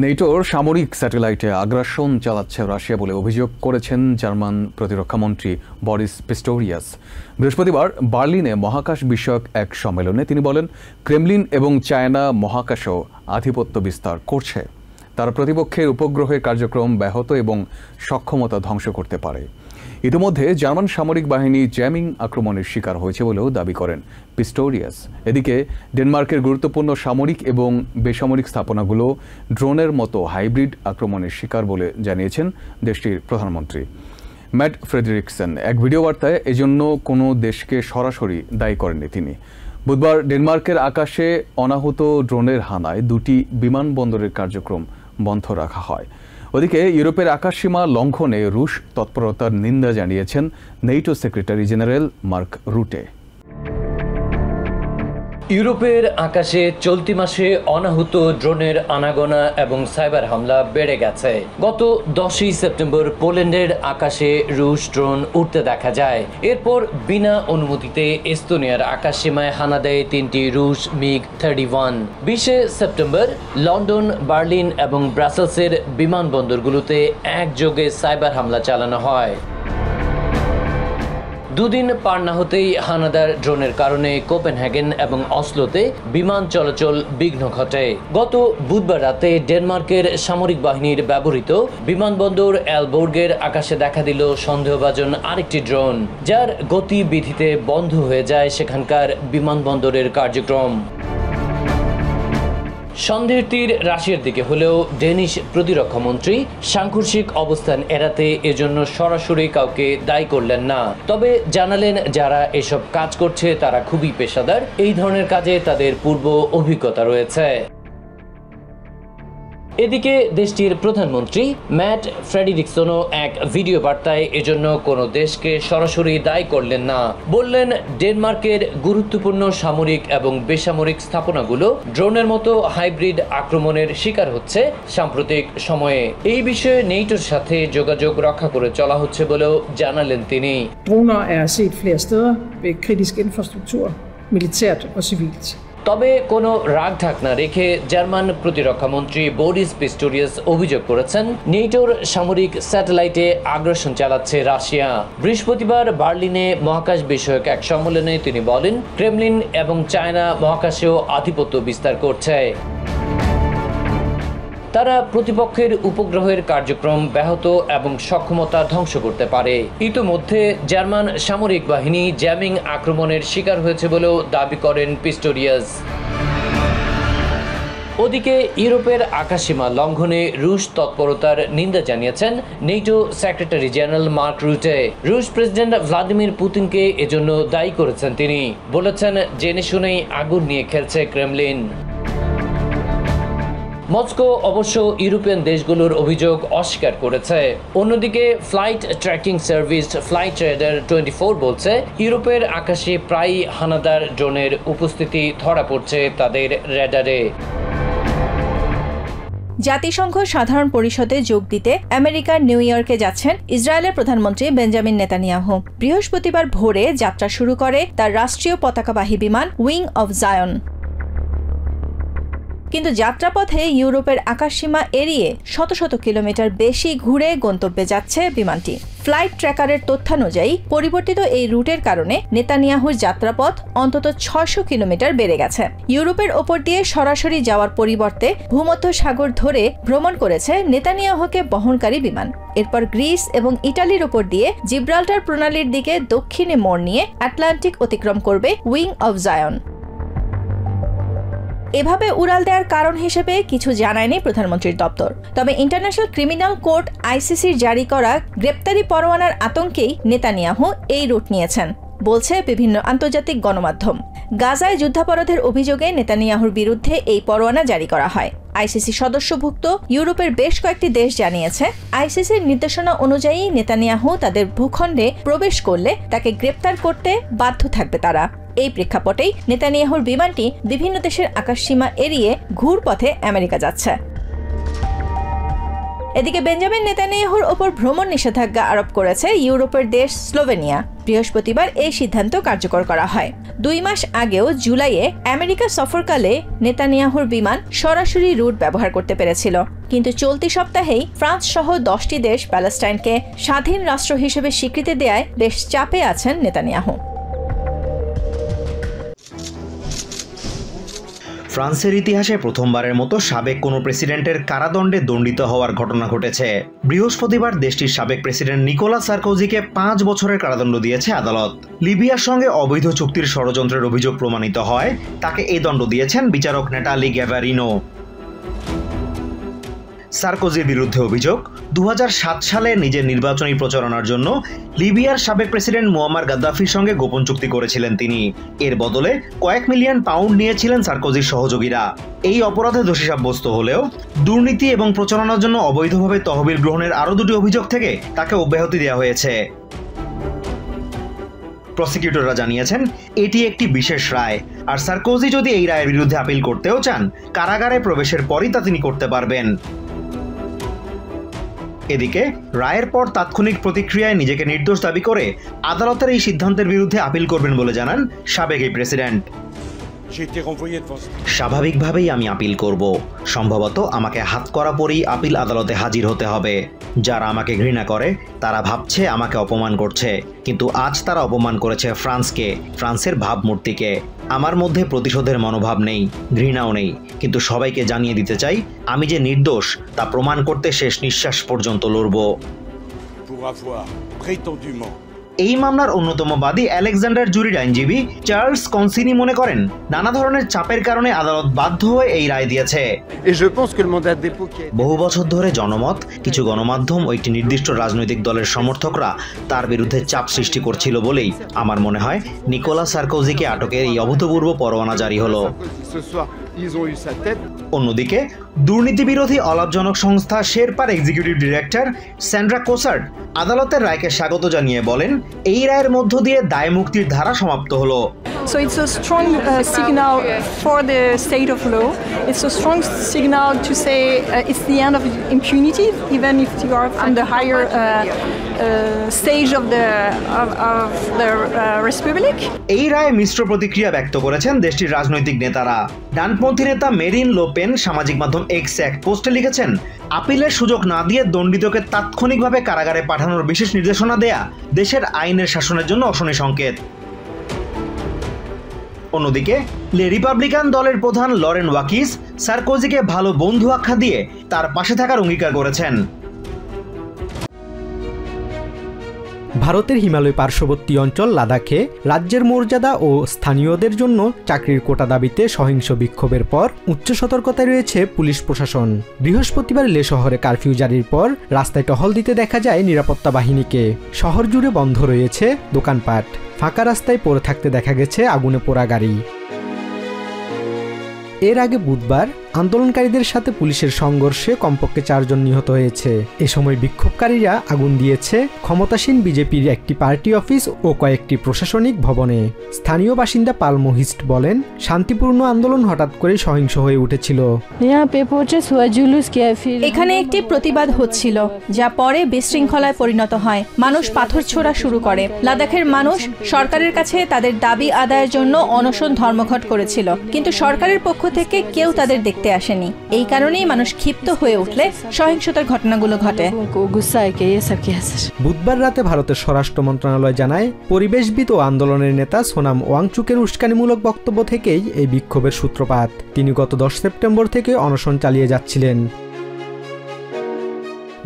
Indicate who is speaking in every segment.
Speaker 1: নেটোর সামরিক স্যাটেলাইটে আগ্রাসন চালাচ্ছে রাশিয়া বলে অভিযোগ করেছেন জার্মান প্রতিরক্ষামন্ত্রী বরিস পিস্টোরিয়াস। বৃহস্পতিবার বার্লিনে মহাকাশ বিষয়ক এক সম্মেলনে তিনি বলেন, ক্রেমলিন এবং চায়না মহাকাশেও আধিপত্য বিস্তার করছে। তারা প্রতিপক্ষের উপগ্রহের কার্যক্রম ব্যাহত এবং সক্ষমতা ধ্বংস করতে পারে। ইতিমধ্যে জার্মান সামরিক বাহিনী জ্যামিং আক্রমণের শিকার হয়েছে বলেও দাবি করেন পিস্টোরিয়াস। এদিকে ডেনমার্কের গুরুত্বপূর্ণ সামরিক এবং বেসামরিক স্থাপনাগুলো ড্রোনের মতো হাইব্রিড আক্রমণের শিকার বলে জানিয়েছেন দেশটির প্রধানমন্ত্রী ম্যাট ফ্রেডরিকসেন। এক ভিডিও বার্তায় এজন্য কোনো দেশকে সরাসরি দায়ী করেননি তিনি। বুধবার ডেনমার্কের আকাশে অনাহূত ড্রোনের হানায় দুটি বিমানবন্দরের কার্যক্রম বন্ধ রাখা হয়। ওদিকে ইউরোপের আকাশসীমা লঙ্ঘনে রুশ তৎপরতার নিন্দা জানিয়েছেন নেটো সেক্রেটারি জেনারেল মার্ক রুটে।
Speaker 2: ইউরোপের আকাশে চলতি মাসে অনাহূত ড্রোনের আনাগোনা এবং সাইবার হামলা বেড়ে গেছে। গত 10ই সেপ্টেম্বর পোল্যান্ডের আকাশে রুশ ড্রোন উড়তে দেখা যায়। এরপর বিনা অনুমতিতে এস্তোনিয়ার আকাশসীমায় হানা দেয় 3টি রুশ মিগ 31। 20শে সেপ্টেম্বর লন্ডন, বার্লিন এবং ব্রাসেলসের বিমানবন্দরগুলোতে একযোগে সাইবার হামলা চালানো হয়। দুদিন পার না হতেই হানাদার ড্রোনের কারণে কোপেনহেগেন এবং অসলোতে বিমান চলাচল বিঘ্ন ঘটে। গত বুধবার রাতে ডেনমার্কের সামরিক বাহিনীর ব্যবহৃত বিমানবন্দর এলবোর্গের আকাশে দেখা দিল সন্দেহভাজন আরেকটি ড্রোন, যার গতিবিধিতে বন্ধ হয়ে যায় সেখানকার বিমানবন্দরের কার্যক্রম। সন্দেহের তীর রাশিয়ার দিকে হলেও ডেনিশ প্রতিরক্ষামন্ত্রী সাংঘর্ষিক অবস্থান এড়াতে এজন্য সরাসরি কাউকে দায়ী করলেন না। তবে জানালেন, যারা এসব কাজ করছে তারা খুবই পেশাদার, এই ধরনের কাজে তাদের পূর্ব অভিজ্ঞতা রয়েছে। এদিকে দেশটির প্রধানমন্ত্রী ম্যাট ফ্রেডরিকসনও এক ভিডিও বার্তায় এজন্য কোনো দেশকে সরাসরি দায়ী করলেন না। বললেন, ডেনমার্কের গুরুত্বপূর্ণ সামরিক এবং বেসামরিক স্থাপনাগুলো ড্রোনের মতো হাইব্রিড আক্রমণের শিকার হচ্ছে সাম্প্রতিক সময়ে। এই বিষয়ে নেটোর সাথে যোগাযোগ রক্ষা করে চলা হচ্ছে বলেও জানালেন তিনি।
Speaker 3: Droner er set flere steder ved kritisk infrastruktur, militært og civilt.
Speaker 2: তবে কোনো রাগ ঢাকনা রেখে জার্মান প্রতিরক্ষামন্ত্রী বরিস পিস্টোরিয়াস অভিযোগ করেছেন, নেটোর সামরিক স্যাটেলাইটে আগ্রাসন চালাচ্ছে রাশিয়া। বৃহস্পতিবার বার্লিনে মহাকাশ বিষয়ক এক সম্মেলনে তিনি বলেন, ক্রেমলিন এবং চায়না মহাকাশেও আধিপত্য বিস্তার করছে। তারা প্রতিপক্ষের উপগ্রহের কার্যক্রম ব্যাহত এবং সক্ষমতা ধ্বংস করতে পারে। ইতিমধ্যে জার্মান সামরিক বাহিনী জ্যামিং আক্রমণের শিকার হয়েছে বলেও দাবি করেন পিস্টোরিয়াস। ওদিকে ইউরোপের আকাশসীমা লঙ্ঘনে রুশ তৎপরতার নিন্দা জানিয়েছেন নেটো সেক্রেটারি জেনারেল মার্ক রুটে। রুশ প্রেসিডেন্ট ভ্লাদিমির পুতিনকে এজন্য দায়ী করেছেন তিনি। বলেছেন, জেনে শুনেই আগুন নিয়ে খেলছে ক্রেমলিন। মস্কো অবশ্য ইউরোপিয়ান দেশগুলোর অভিযোগ অস্বীকার করেছে। অন্যদিকে flight tracking service flight radar 24 বলছে, ইউরোপের আকাশে প্রায় হানাদার ড্রোনের উপস্থিতি ধরা পড়ছে তাদের রেডারে।
Speaker 4: জাতিসংঘ সাধারণ পরিষদে যোগ দিতে আমেরিকার নিউ ইয়র্কে যাচ্ছেন ইসরায়েলের প্রধানমন্ত্রী বেঞ্জামিন নেতানিয়াহু। বৃহস্পতিবার ভোরে যাত্রা শুরু করে তার রাষ্ট্রীয় পতাকাবাহী বিমান উইং অফ জায়ন। কিন্তু যাত্রাপথে ইউরোপের আকাশসীমা এড়িয়ে শত শত কিলোমিটার বেশি ঘুরে গন্তব্যে যাচ্ছে বিমানটি। ফ্লাইট ট্র্যাকারের তথ্যানুযায়ী পরিবর্তিত এই রুটের কারণে নেতানিয়াহুর যাত্রাপথ অন্তত 600 কিলোমিটার বেড়ে গেছে। ইউরোপের ওপর দিয়ে সরাসরি যাওয়ার পরিবর্তে ভূমধ্য সাগর ধরে ভ্রমণ করেছে নেতানিয়াহুকে বহনকারী বিমান। এরপর গ্রিস এবং ইটালির ওপর দিয়ে জিব্রাল্টার প্রণালীর দিকে দক্ষিণে মোড় নিয়ে আটলান্টিক অতিক্রম করবে উইং অফ জায়ন। এভাবে উড়াল দেওয়ার কারণ হিসেবে কিছু জানায়নি প্রধানমন্ত্রীর দপ্তর। তবে ইন্টারন্যাশনাল ক্রিমিনাল কোর্ট আইসিসির জারি করা গ্রেপ্তারি পরোয়ানার আতঙ্কেই নেতানিয়াহু এই রুট নিয়েছেন, বলছে বিভিন্ন আন্তর্জাতিক গণমাধ্যম। গাজায় যুদ্ধাপরাধের অভিযোগে নেতানিয়াহুর বিরুদ্ধে এই পরোয়ানা জারি করা হয়। আইসিসি সদস্যভুক্ত ইউরোপের বেশ কয়েকটি দেশ জানিয়েছে, আইসিসির নির্দেশনা অনুযায়ী নেতানিয়াহু তাদের ভূখণ্ডে প্রবেশ করলে তাকে গ্রেপ্তার করতে বাধ্য থাকবে তারা। এই প্রেক্ষাপটেই নেতানিয়াহুর বিমানটি বিভিন্ন দেশের আকাশসীমা এড়িয়ে ঘুরপথে আমেরিকা যাচ্ছে। এদিকে বেঞ্জামিন নেতানিয়াহুর ওপর ভ্রমণ নিষেধাজ্ঞা আরোপ করেছে ইউরোপের দেশ স্লোভেনিয়া। বৃহস্পতিবার এই সিদ্ধান্ত কার্যকর করা হয়। 2 মাস আগেও জুলাইয়ে আমেরিকা সফরকালে নেতানিয়াহুর বিমান সরাসরি রুট ব্যবহার করতে পেরেছিল, কিন্তু চলতি সপ্তাহেই ফ্রান্স সহ 10টি দেশ প্যালেস্টাইনকে স্বাধীন রাষ্ট্র হিসেবে স্বীকৃতি দেয়ায় বেশ চাপে আছেন নেতানিয়াহু।
Speaker 5: ফ্রান্সের ইতিহাসে প্রথমবারের মতো সাবেক কোনো প্রেসিডেন্টের কারাদণ্ডে দণ্ডিত হওয়ার ঘটনা ঘটেছে। বৃহস্পতিবার দেশটির সাবেক প্রেসিডেন্ট নিকোলাস সার্কোজিকে 5 বছরের কারাদণ্ড দিয়েছে আদালত। লিবিয়ার সঙ্গে অবৈধ চুক্তির ষড়যন্ত্রের অভিযোগ প্রমাণিত হয় তাকে এই দণ্ড দিয়েছেন বিচারক নেটালি গ্যাভারিনো। সার্কোজির বিরুদ্ধে অভিযোগ, 2007 সালে নিজের নির্বাচনী প্রচারণার জন্য লিবিয়ার সাবেক প্রেসিডেন্ট মুয়াম্মার গাদ্দাফির সঙ্গে গোপন চুক্তি করেছিলেন তিনি। এর বদলে কয়েক মিলিয়ন পাউন্ড নিয়েছিলেন সার্কোজির সহযোগীরা। এই অপরাধে দোষী সাব্যস্ত হলেও দুর্নীতি এবং প্রচারণার জন্য অবৈধভাবে তহবিল গ্রহণের আরও 2টি অভিযোগ থেকে তাকে অব্যাহতি দেওয়া হয়েছে। প্রসিকিউটররা জানিয়েছেন এটি একটি বিশেষ রায়, আর সার্কোজি যদি এই রায়ের বিরুদ্ধে আপিল করতেও চান, কারাগারে প্রবেশের পরই তা তিনি করতে পারবেন। এদিকে রায়ের পর তাৎক্ষণিক প্রতিক্রিয়ায় নিজেকে নির্দোষ দাবি করে আদালতের এই সিদ্ধান্তের বিরুদ্ধে আপিল করবেন বলে জানান সাবেক এই প্রেসিডেন্ট। স্বাভাবিকভাবেই আমি আপিল করব, সম্ভবত আমাকে হাত করা পরেই আপিল আদালতে হাজির হতে হবে। যারা আমাকে ঘৃণা করে তারা ভাবছে আমাকে অপমান করছে, কিন্তু আজ তারা অপমান করেছে ফ্রান্সকে, ফ্রান্সের ভাবমূর্তিকে। আমার মধ্যে প্রতিশোধের মনোভাব নেই, ঘৃণাও নেই, কিন্তু সবাইকে জানিয়ে দিতে চাই আমি যে নির্দোষ তা প্রমাণ করতে শেষ নিঃশ্বাস পর্যন্ত লড়ব। এই মামলার অন্যতম বাদী আলেকজান্ডার জুরির আইনজীবী চার্লস কনসিনি মনে করেন নানা ধরনের চাপের কারণে আদালত বাধ্য হয়ে এই রায় দিয়েছে। বহু বছর ধরে জনমত, কিছু গণমাধ্যম ও একটি নির্দিষ্ট রাজনৈতিক দলের সমর্থকরা তার বিরুদ্ধে চাপ সৃষ্টি করছিল বলেই আমার মনে হয় নিকোলাস সার্কোজিকে আটকের এই অভূতপূর্ব পরোয়ানা জারি হলো। অন্যদিকে দুর্নীতি বিরোধী অলাভজনক সংস্থা শেরপার এক্সিকিউটিভ ডিরেক্টর স্যান্ড্রা কোসার্ড আদালতের রায়কে স্বাগত জানিয়ে বলেন এই রায়ের মধ্য দিয়ে দায় মুক্তির ধারা সমাপ্ত হলো।
Speaker 6: So it's a strong signal for the state of law. It's a strong signal to say it's the end of impunity, even if you are from the higher stage of the republic.
Speaker 5: এই রায়ে মিশ্র প্রতিক্রিয়া ব্যক্ত করেছেন দেশটির রাজনৈতিক নেতারা। ডানপন্থী নেতা মেরিন লো পেন সামাজিক মাধ্যম এক্সে এক পোস্টে লিখেছেন, আপিলের সুযোগ না দিয়ে দণ্ডিতকে তাৎক্ষণিকভাবে কারাগারে পাঠানোর বিশেষ নির্দেশনা দেয়া দেশের আইনের শাসনের জন্য অশনি সংকেত। অন্যদিকে রিপাবলিকান দলের প্রধান লরেন ওয়াকিস সার্কোজিকে ভালো বন্ধু আখ্যা দিয়ে তার পাশে থাকার অঙ্গীকার করেছেন।
Speaker 7: ভারতের হিমালয় পার্শ্ববর্তী অঞ্চল লাদাখে রাজ্যের মর্যাদা ও স্থানীয়দের জন্য চাকরির কোটা দাবিতে সহিংস বিক্ষোভের পর উচ্চ সতর্কতায় রয়েছে পুলিশ প্রশাসন। বৃহস্পতিবার লে শহরে কারফিউ জারির পর রাস্তায় টহল দিতে দেখা যায় নিরাপত্তা বাহিনীকে। শহর জুড়ে বন্ধ রয়েছে দোকানপাট, ফাঁকা রাস্তায় পড়ে থাকতে দেখা গেছে আগুনে পোড়া গাড়ি। এর আগে বুধবার আন্দোলনকারীদের সাথে পুলিশের সংঘর্ষে কমপক্ষে 4 জন নিহত হয়েছে। এ সময় বিক্ষোভকারীরা আগুন দিয়েছে ক্ষমতাসীন বিজেপির একটি পার্টি অফিস ও কয়েকটি প্রশাসনিক ভবনে। স্থানীয় বাসিন্দা পালমোহিস্ট বলেন, শান্তিপূর্ণ আন্দোলন হঠাৎ করে সহিংস হয়ে উঠেছিল।
Speaker 4: এখানে একটি প্রতিবাদ হচ্ছিল, যা পরে বিশৃঙ্খলায় পরিণত হয়। মানুষ পাথর ছোড়া শুরু করে। লাদাখের মানুষ সরকারের কাছে তাদের দাবি আদায়ের জন্য অনশন ধর্মঘট করেছিল, কিন্তু সরকারের পক্ষ থেকে কেউ তাদের দেখতে আসেনি। এই কারণেই মানুষ ক্ষিপ্ত হয়ে উঠলে সহিংসতার ঘটনাগুলো ঘটে।
Speaker 7: বুধবার রাতে ভারতের স্বরাষ্ট্র মন্ত্রণালয় জানায়, পরিবেশবিদ ও আন্দোলনের নেতা সোনাম ওয়াংচুকের উস্কানিমূলক বক্তব্য থেকেই এই বিক্ষোভের সূত্রপাত। তিনি গত 10 সেপ্টেম্বর থেকে অনশন চালিয়ে যাচ্ছিলেন।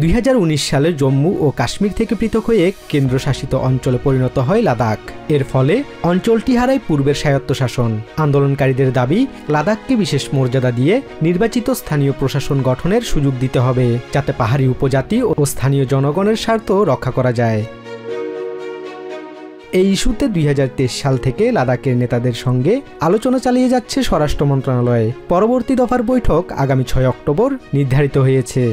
Speaker 7: 2019 সালে জম্মু ও কাশ্মীর থেকে পৃথক হয়ে কেন্দ্রশাসিত অঞ্চলে পরিণত হয় লাদাখ। এর ফলে অঞ্চলটি হারায় পূর্বের স্বায়ত্তশাসন। আন্দোলনকারীদের দাবি, লাদাখকে বিশেষ মর্যাদা দিয়ে নির্বাচিত স্থানীয় প্রশাসন গঠনের সুযোগ দিতে হবে, যাতে পাহাড়ি উপজাতি ও স্থানীয় জনগণের স্বার্থ রক্ষা করা যায়। এই ইস্যুতে 2023 সাল থেকে লাদাখের নেতাদের সঙ্গে আলোচনা চালিয়ে যাচ্ছে স্বরাষ্ট্র মন্ত্রণালয়। পরবর্তী দফার বৈঠক আগামী 6 অক্টোবর নির্ধারিত হয়েছে।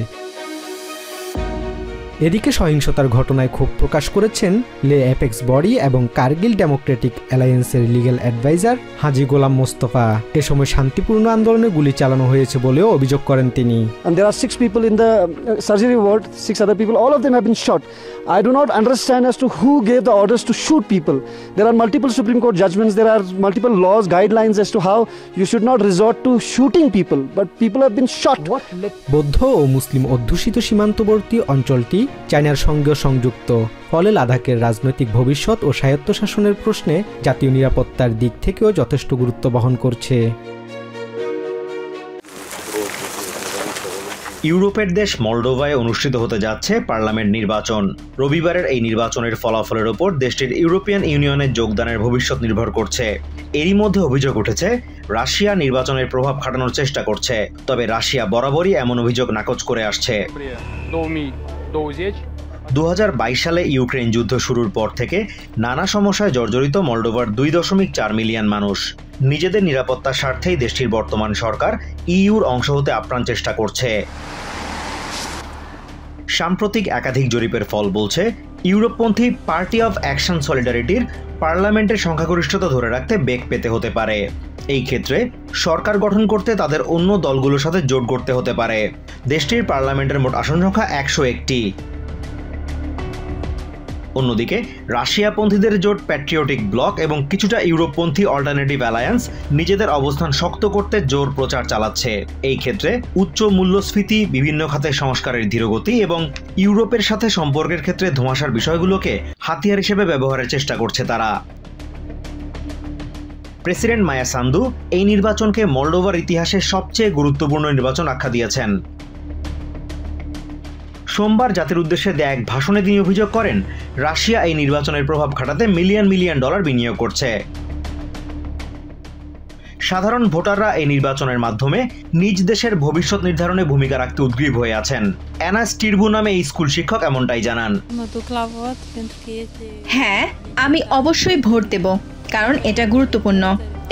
Speaker 7: এদিকে সহিংসতার ঘটনায় ক্ষোভ প্রকাশ করেছেন লে অ্যাপেক্স বডি এবং কার্গিল ডেমোক্রেটিক অ্যালায়েন্সের লিগ্যাল অ্যাডভাইজার হাজী গোলাম মোস্তফা। এ সময় শান্তিপূর্ণ আন্দোলনে গুলি চালানো হয়েছে বলেও অভিযোগ করেন তিনি।
Speaker 8: And there are 6 people in the surgery ward, 6 other people, all of them have been shot. I do not understand as to who gave the orders to shoot people. There are multiple Supreme Court judgments, there are multiple laws, guidelines as to how you should not resort to shooting people, but people have been shot.
Speaker 7: বৌদ্ধ ও মুসলিম অধ্যুষিত সীমান্তবর্তী অঞ্চলটি চায়নার সঙ্গেও সংযুক্ত, ফলে লাদাখের রাজনৈতিক ভবিষ্যৎ ও স্বায়ত্তশাসনের প্রশ্নে জাতীয় নিরাপত্তার দিক থেকেও যথেষ্ট গুরুত্ব বহন করছে।
Speaker 5: ইউরোপের দেশ মলডোভায় অনুষ্ঠিত হতে যাচ্ছে পার্লামেন্ট নির্বাচন। রবিবারের এই নির্বাচনের ফলাফলের ওপর দেশটির ইউরোপিয়ান ইউনিয়নে যোগদানের ভবিষ্যৎ নির্ভর করছে। এরই মধ্যে অভিযোগ উঠেছে রাশিয়া নির্বাচনের প্রভাব খাটানোর চেষ্টা করছে, তবে রাশিয়া বরাবরই এমন অভিযোগ নাকচ করে আসছে। 2022 সালে ইউক্রেন যুদ্ধ শুরুর পর থেকে নানা সমস্যায় জর্জরিত মলডোভার 2.4 মিলিয়ন মানুষ। নিজেদের নিরাপত্তার স্বার্থেই দেশটির বর্তমান সরকার ইইউর অংশ হতে আপ্রাণ চেষ্টা করছে। সাম্প্রতিক একাধিক জরিপের ফল বলছে ইউরোপপন্থী পার্টি অফ অ্যাকশন সলিডারিটির পার্লামেন্টের সংখ্যাগরিষ্ঠতা ধরে রাখতে বেগ পেতে হতে পারে। এই ক্ষেত্রে সরকার গঠন করতে তাদের অন্য দলগুলোর সাথে জোট করতে হতে পারে। দেশটির পার্লামেন্টের মোট আসন সংখ্যা 101টি। অন্যদিকে রাশিয়াপন্থীদের জোট প্যাট্রিয়টিক ব্লক এবং কিছুটা ইউরোপপন্থী অল্টারনেটিভ অ্যালায়েন্স নিজেদের অবস্থান শক্ত করতে জোর প্রচার চালাচ্ছে। এই ক্ষেত্রে উচ্চ মূল্যস্ফীতি, বিভিন্ন খাতে সংস্কারের ধীরগতি এবং ইউরোপের সাথে সম্পর্কের ক্ষেত্রে ধোঁয়াশার বিষয়গুলোকে হাতিয়ার হিসেবে ব্যবহারের চেষ্টা করছে তারা। প্রেসিডেন্ট মায়া সান্দু এই নির্বাচনকে মলডোভার ইতিহাসে সবচেয়ে গুরুত্বপূর্ণ নির্বাচন আখ্যা দিয়েছেন। সোমবার জাতির উদ্দেশ্যে দেয়া এক ভাষণে তিনি অভিযোগ করেন রাশিয়া এই নির্বাচনের প্রভাব খাটাতে মিলিয়ন মিলিয়ন ডলার বিনিয়োগ করছে। সাধারণ ভোটাররা এই নির্বাচনের মাধ্যমে নিজ দেশের ভবিষ্যৎ নির্ধারণে ভূমিকা রাখতে উদ্গ্রীব হয়ে আছেন। অ্যানা স্টিরবু নামে এই স্কুল শিক্ষক এমনটাই জানান।
Speaker 4: হ্যাঁ, আমি অবশ্যই ভোট দেব, কারণ এটা গুরুত্বপূর্ণ।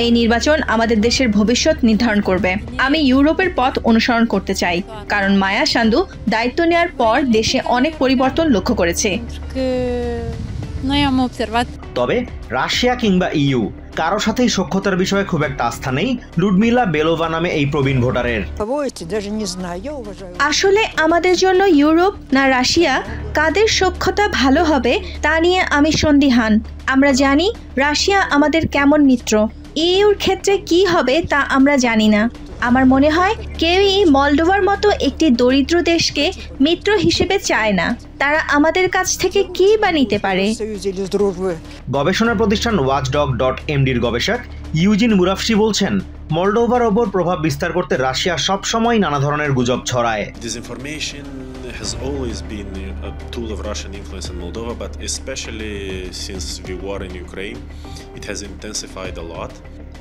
Speaker 4: এই নির্বাচন আমাদের দেশের ভবিষ্যৎ নির্ধারণ করবে। আমি ইউরোপের পথ অনুসরণ করতে চাই, কারণ মায়া সান্দু দায়িত্ব নেওয়ার পর দেশে অনেক পরিবর্তন লক্ষ্য করেছে।
Speaker 5: তবে রাশিয়া কিংবা ইইউ কারো সাথেই সখ্যতার বিষয়ে খুব একটা আস্থা নেই লুডমিলা বেলোভা নামে এই প্রবীণ ভোটারের।
Speaker 4: আসলে আমাদের জন্য ইউরোপ না রাশিয়া, কাদের সখ্যতা ভালো হবে তা নিয়ে আমি সন্দিহান। আমরা জানি রাশিয়া আমাদের কেমন মিত্র, ইইউর ক্ষেত্রে কি হবে তা আমরা জানি না। আমার মনে হয় কেউই মলডোভার মতো একটি দরিদ্র দেশকে মিত্র হিসেবে চায় না। তারা আমাদের কাছ থেকে কি বা নিতে পারে?
Speaker 5: গবেষণা প্রতিষ্ঠান ওয়াচডগ.mdর গবেষক ইউজিন মুরাফশি বলছেন, মলডোভার ওপর প্রভাব বিস্তার করতে রাশিয়া সব সময় নানা ধরনের গুজব ছড়ায়।
Speaker 9: Has always been a tool of Russian influence in Moldova, but especially since the war in Ukraine, it has intensified a lot.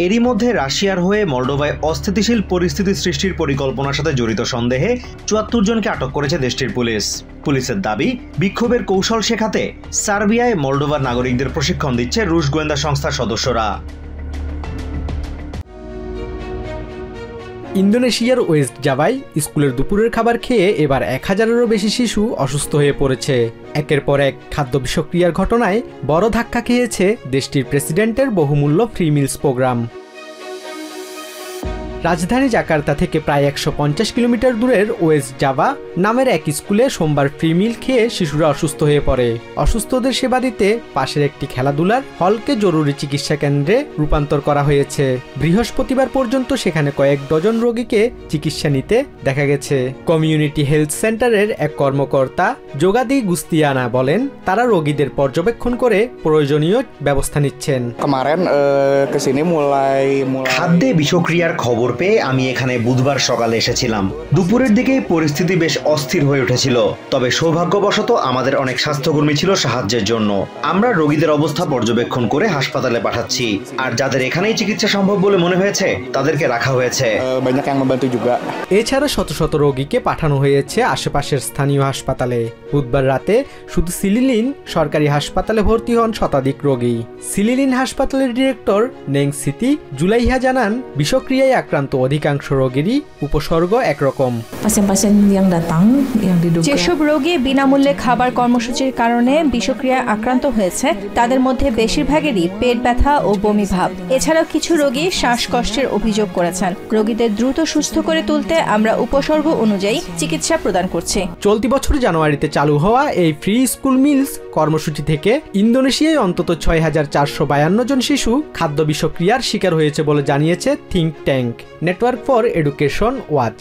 Speaker 5: এরই মধ্যে রাশিয়ার হয়ে মলডোভায় অস্থিতিশীল পরিস্থিতি সৃষ্টির পরিকল্পনার সাথে জড়িত সন্দেহে ৭৪ জনকে আটক করেছে দেশটির পুলিশ। পুলিশের দাবি, বিক্ষোভের কৌশল শেখাতে সার্বিয়ায় মলডোভার নাগরিকদের প্রশিক্ষণ দিচ্ছে রুশ গোয়েন্দা সংস্থার সদস্যরা।
Speaker 7: ইন্দোনেশিয়ার ওয়েস্ট জাভায় স্কুলের দুপুরের খাবার খেয়ে এবার ১,০০০-এরও বেশি শিশু অসুস্থ হয়ে পড়েছে। একের পর এক খাদ্য বিষক্রিয়ার ঘটনায় বড় ধাক্কা খেয়েছে দেশটির প্রেসিডেন্টের বহুমূল্য ফ্রি মিলস প্রোগ্রাম। রাজধানী জাকার্তা থেকে প্রায় ১৫০ কিলোমিটার দূরের ওয়েস্ট জাভা নামের এক স্কুলে সোমবার ফ্রি মিল খেয়ে শিশুরা অসুস্থ হয়ে পড়ে। অসুস্থদের সেবা দিতে পাশের একটি খেলাধুলার হলকে জরুরি চিকিৎসা কেন্দ্রে রূপান্তর করা হয়েছে। বৃহস্পতিবার পর্যন্ত সেখানে কয়েক ডজন রোগীকে চিকিৎসা নিতে দেখা গেছে। কমিউনিটি হেলথ সেন্টারের এক কর্মকর্তা যোগাদি গুস্তিয়ানা বলেন, তারা রোগীদের পর্যবেক্ষণ করে প্রয়োজনীয় ব্যবস্থা নিচ্ছেন।
Speaker 5: খাদ্যে বিষক্রিয়ার খবর পেয়ে আমি এখানে বুধবার সকালে এসেছিলাম। দুপুরের দিকে পরিস্থিতি বেশ অস্থির হয়ে উঠেছিল, তবে সৌভাগ্যবশত আমাদের অনেক স্বাস্থ্যকর্মী ছিল সাহায্যের জন্য। আমরা রোগীদের অবস্থা পর্যবেক্ষণ করে হাসপাতালে পাঠাচ্ছি, আর যাদের এখানেই চিকিৎসা সম্ভব বলে মনে হয়েছে তাদেরকে রাখা হয়েছে।
Speaker 7: এছাড়া শত শত রোগীকে পাঠানো হয়েছে আশেপাশের স্থানীয় হাসপাতালে। বুধবার রাতে শুধু সিলিলিন সরকারি হাসপাতালে ভর্তি হন শতাধিক রোগী। সিলিলিন হাসপাতালের ডিরেক্টর নেং সিতি জুলাইহা জানান, বিষক্রিয়ায় আক্রান্ত আক্রান্ত অধিকাংশ রোগীরই উপসর্গ একরকম।
Speaker 4: যেসব রোগী বিনামূল্যে খাবার কর্মসূচির কারণে বিষক্রিয়া আক্রান্ত হয়েছে তাদের মধ্যে বেশিরভাগেরই পেট ব্যথা ও বমি ভাব। এছাড়াও কিছু রোগী শ্বাসকষ্টের অভিযোগ করেছেন। রোগীদের দ্রুত সুস্থ করে তুলতে আমরা উপসর্গ অনুযায়ী চিকিৎসা প্রদান করছি।
Speaker 7: চলতি বছর জানুয়ারিতে চালু হওয়া এই ফ্রি স্কুল মিলস কর্মসূচি থেকে ইন্দোনেশিয়ায় অন্তত ৬,৪৫২ জন শিশু খাদ্য বিষক্রিয়ার শিকার হয়েছে বলে জানিয়েছে think tank network for education watch.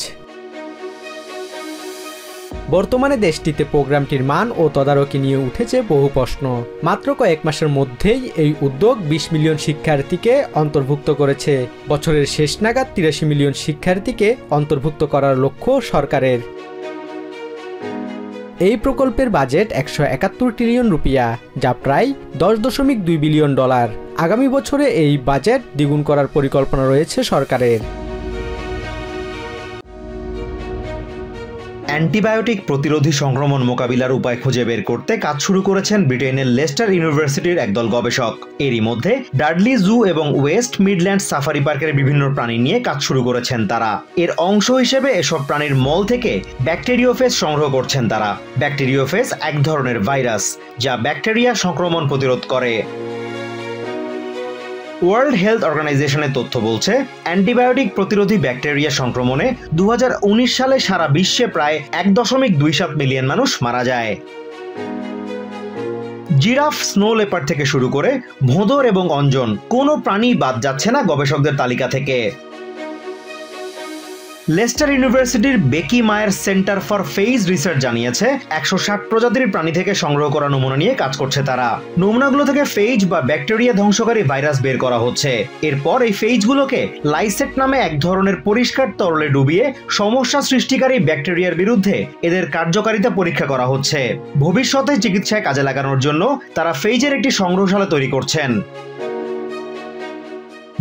Speaker 7: বর্তমানে দেশটিতে প্রোগ্রামটির মান ও তদারকি নিয়ে উঠেছে বহু প্রশ্ন। মাত্র কয়েক মাসের মধ্যেই এই উদ্যোগ ২০ মিলিয়ন শিক্ষার্থীকে অন্তর্ভুক্ত করেছে। বছরের শেষ নাগাদ ৮৩ মিলিয়ন শিক্ষার্থীকে অন্তর্ভুক্ত করার লক্ষ্য সরকারের। এই প্রকল্পের বাজেট ১৭১ ট্রিলিয়ন রুপিয়া, যা প্রায় $10.২ বিলিয়ন। আগামী বছরে এই বাজেট দ্বিগুণ করার পরিকল্পনা রয়েছে সরকারের।
Speaker 5: অ্যান্টিবায়োটিক প্রতিরোধী সংক্রমণ মোকাবিলার উপায় খুঁজে বের করতে কাজ শুরু করেছেন ব্রিটেনের লেস্টার ইউনিভার্সিটির একদল গবেষক। এরই মধ্যে ডাডলি জু এবং ওয়েস্ট মিডল্যান্ডস সাফারি পার্কের বিভিন্ন প্রাণী নিয়ে কাজ শুরু করেছেন তারা। এর অংশ হিসেবে এসব প্রাণীর মল থেকে ব্যাকটেরিওফেজ সংগ্রহ করছেন তারা। ব্যাকটেরিওফেজ এক ধরনের ভাইরাস যা ব্যাকটেরিয়া সংক্রমণ প্রতিরোধ করে। ওয়ার্ল্ড হেলথ অর্গানাইজেশনের তথ্য বলছে অ্যান্টিবায়োটিক প্রতিরোধী ব্যাকটেরিয়া সংক্রমণে ২০১৯ সালে সারা বিশ্বে প্রায় ১.২৭ মিলিয়ন মানুষ মারা যায়। জিরাফ, স্নো লেপার্ড থেকে শুরু করে ভোঁদর এবং অঞ্জন কোনো প্রাণী বাদ যাচ্ছে না গবেষকদের তালিকা থেকে। লেস্টার ইউনিভার্সিটির বেকি মায়ার সেন্টার ফর ফেইজ রিসার্চ জানিয়েছে ১৬০ প্রজাতির প্রাণী থেকে সংগ্রহ করা নমুনা নিয়ে কাজ করছে তারা। নমুনাগুলো থেকে ফেইজ বা ব্যাকটেরিয়া ধ্বংসকারী ভাইরাস বের করা হচ্ছে। এরপর এই ফেইজগুলোকে লাইসেট নামে এক ধরনের পরিষ্কার তরলে ডুবিয়ে সমস্যা সৃষ্টিকারী ব্যাকটেরিয়ার বিরুদ্ধে এদের কার্যকারিতা পরীক্ষা করা হচ্ছে। ভবিষ্যতে চিকিৎসায় কাজে লাগানোর জন্য তারা ফেইজের একটি সংগ্রহশালা তৈরি করছেন।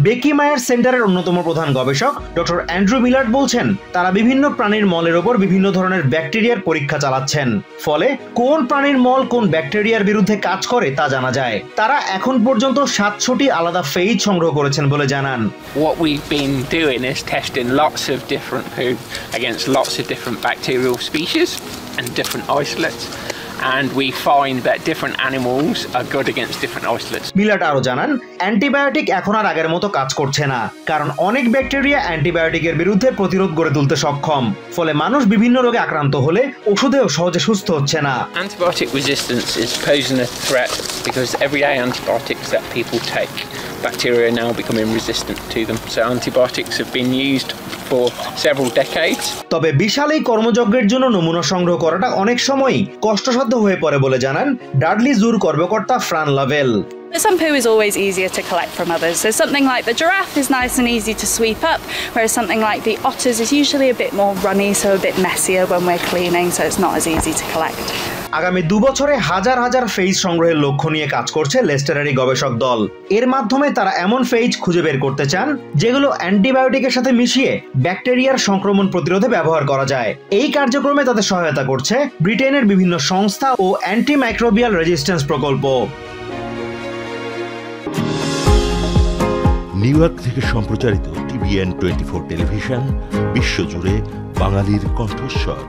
Speaker 5: বেকি মায়ার সেন্টারের অন্যতম প্রধান গবেষক ডক্টর অ্যান্ড্রু মিলার্ড বলছেন তারা বিভিন্ন প্রাণীর মলের ওপর বিভিন্ন ধরনের ব্যাকটেরিয়ার পরীক্ষা চালাচ্ছেন। ফলে কোন প্রাণীর মল কোন ব্যাকটেরিয়ার বিরুদ্ধে কাজ করে তা জানা যায়। তারা এখন পর্যন্ত ৭০০টি আলাদা ফেইজ সংগ্রহ করেছেন বলে জানান।
Speaker 10: What we've been doing is testing lots of different poo against lots of different bacterial species and different isolates. And we find that different animals are good against different isolates.
Speaker 5: মিলার্ড আরো জানান antibiotic এখন আর আগের মতো কাজ করছে না, কারণ অনেক ব্যাকটেরিয়া অ্যান্টিবায়োটিকের বিরুদ্ধে প্রতিরোধ গড়ে তুলতে সক্ষম। ফলে মানুষ বিভিন্ন রোগে আক্রান্ত হলে ওষুধেও সহজে সুস্থ হচ্ছে না।
Speaker 10: Antibiotic resistance is posing a threat because everyday antibiotics that people take, bacteria are now becoming resistant to them. So antibiotics have been used for several decades.
Speaker 5: তবে বিশাল এই কর্মযজ্ঞের জন্য নমুনা সংগ্রহ করাটা অনেক সময়ই কষ্টসাধ্য হয়ে পড়ে বলে জানান ডাডলি জুর কর্মকর্তা Fran level.
Speaker 11: Some poo is always easier to collect from others. So something like the giraffe is nice and easy to sweep up, whereas something like the otters is usually a bit more runny, so a bit messier when we're cleaning, so it's not as easy to collect.
Speaker 5: আগামী ২ বছরে হাজার হাজার phase সংগ্রহের লক্ষ্য নিয়ে কাজ করছে লেস্টারের গবেষক দল। এর মাধ্যমে তারা এমন ফেইজ খুঁজে বের করতে চান যেগুলো অ্যান্টিবায়োটিকের সাথে মিশিয়ে ব্যাকটেরিয়ার সংক্রমণ প্রতিরোধে ব্যবহার করা যায়। এই কার্যক্রমে তাদের সহায়তা করছে ব্রিটেনের বিভিন্ন সংস্থা ও অ্যান্টিমাইক্রোবিয়াল রেজিস্ট্যান্স প্রকল্প।
Speaker 12: নিউ ইয়র্ক থেকে সম্প্রচারিত TVN 24 টেলিভিশন বিশ্বজুড়ে বাঙালির কণ্ঠস্বর।